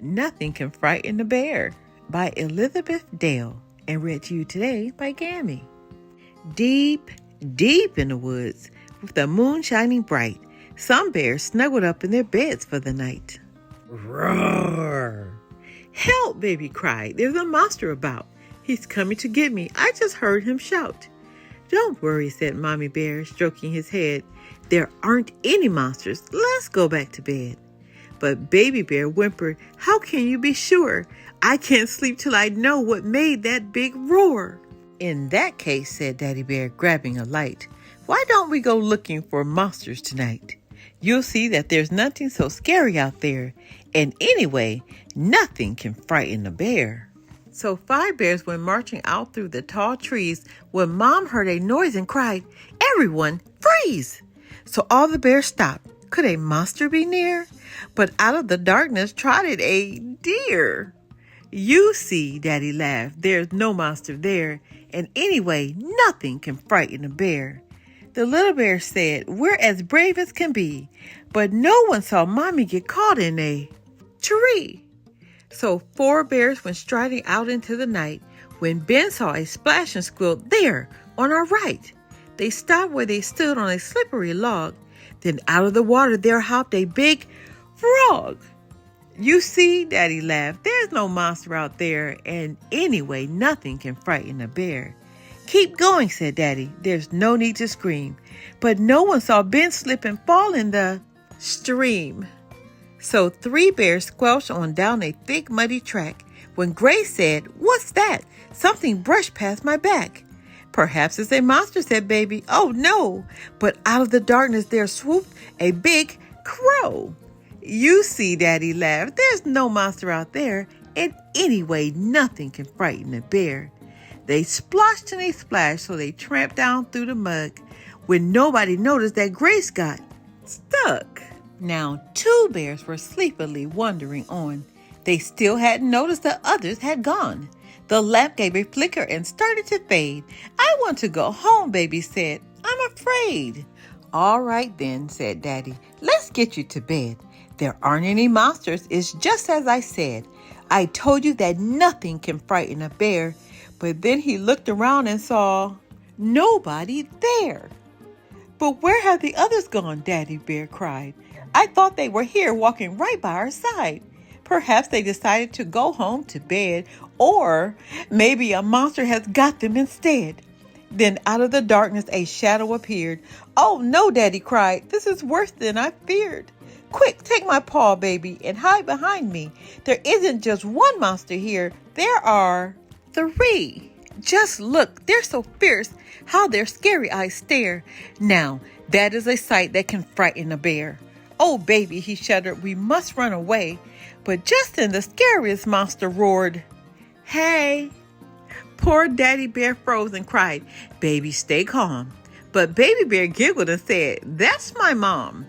Nothing Can Frighten a Bear by Elizabeth Dale, and read to you today by Gammy. Deep, deep in the woods, with the moon shining bright, some bears snuggled up in their beds for the night. Roar! Help, baby cried. There's a monster about. He's coming to get me. I just heard him shout. Don't worry, said Mommy Bear, stroking his head. There aren't any monsters. Let's go back to bed. But Baby Bear whimpered, how can you be sure? I can't sleep till I know what made that big roar. In that case, said Daddy Bear, grabbing a light, why don't we go looking for monsters tonight? You'll see that there's nothing so scary out there. And anyway, nothing can frighten a bear. So 5 bears went marching out through the tall trees when Mom heard a noise and cried, everyone, freeze! So all the bears stopped. Could a monster be near? But out of the darkness trotted a deer. You see, Daddy laughed, there's no monster there. And anyway, nothing can frighten a bear. The little bear said, we're as brave as can be. But no one saw Mommy get caught in a tree. So 4 bears went striding out into the night when Ben saw a splash and squealed, there, on our right. They stopped where they stood on a slippery log. Then out of the water there hopped a big frog. You see, Daddy laughed, there's no monster out there, and anyway, nothing can frighten a bear. Keep going, said Daddy, there's no need to scream. But no one saw Ben slip and fall in the stream. So 3 bears squelched on down a thick, muddy track when Grace said, what's that? Something brushed past my back. Perhaps it's a monster, said Baby. Oh, no. But out of the darkness there swooped a big crow. You see, Daddy laughed, there's no monster out there, and anyway, nothing can frighten a bear. They sploshed and they splashed, so they tramped down through the mud when nobody noticed that Grace got stuck. Now 2 bears were sleepily wandering on. They still hadn't noticed the others had gone. The lamp gave a flicker and started to fade. I want to go home, Baby said. I'm afraid. All right then, said Daddy. Let's get you to bed. There aren't any monsters. It's just as I said. I told you that nothing can frighten a bear. But then he looked around and saw nobody there. But where have the others gone? Daddy Bear cried. I thought they were here walking right by our side. Perhaps they decided to go home to bed, or maybe a monster has got them instead. Then out of the darkness a shadow appeared. Oh no, Daddy cried. This is worse than I feared. Quick, take my paw, Baby, and hide behind me. There isn't just one monster here. There are 3. Just look, they're so fierce. How their scary eyes stare. Now, that is a sight that can frighten a bear. Oh, Baby, he shuddered, we must run away. But just then the scariest monster roared, hey. Poor Daddy Bear froze and cried, Baby, stay calm. But Baby Bear giggled and said, that's my mom.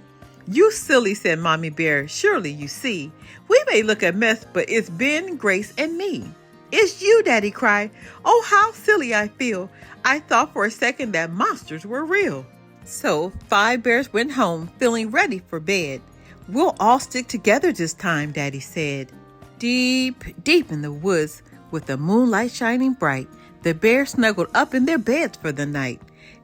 You silly, said Mommy Bear. Surely you see, we may look a mess, but it's Ben, Grace, and me. It's you, Daddy cried. Oh, how silly I feel. I thought for a second that monsters were real. So 5 bears went home, feeling ready for bed. We'll all stick together this time, Daddy said. Deep, deep in the woods, with the moonlight shining bright, the bears snuggled up in their beds for the night.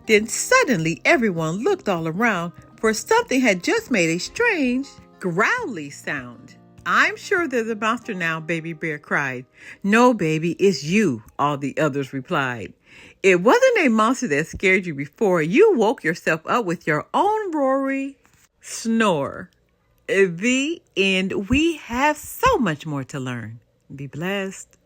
Then suddenly everyone looked all around, for something had just made a strange, growly sound. I'm sure there's a monster now, Baby Bear cried. No, Baby, it's you, all the others replied. It wasn't a monster that scared you before. You woke yourself up with your own roary snore. The end. We have so much more to learn. Be blessed.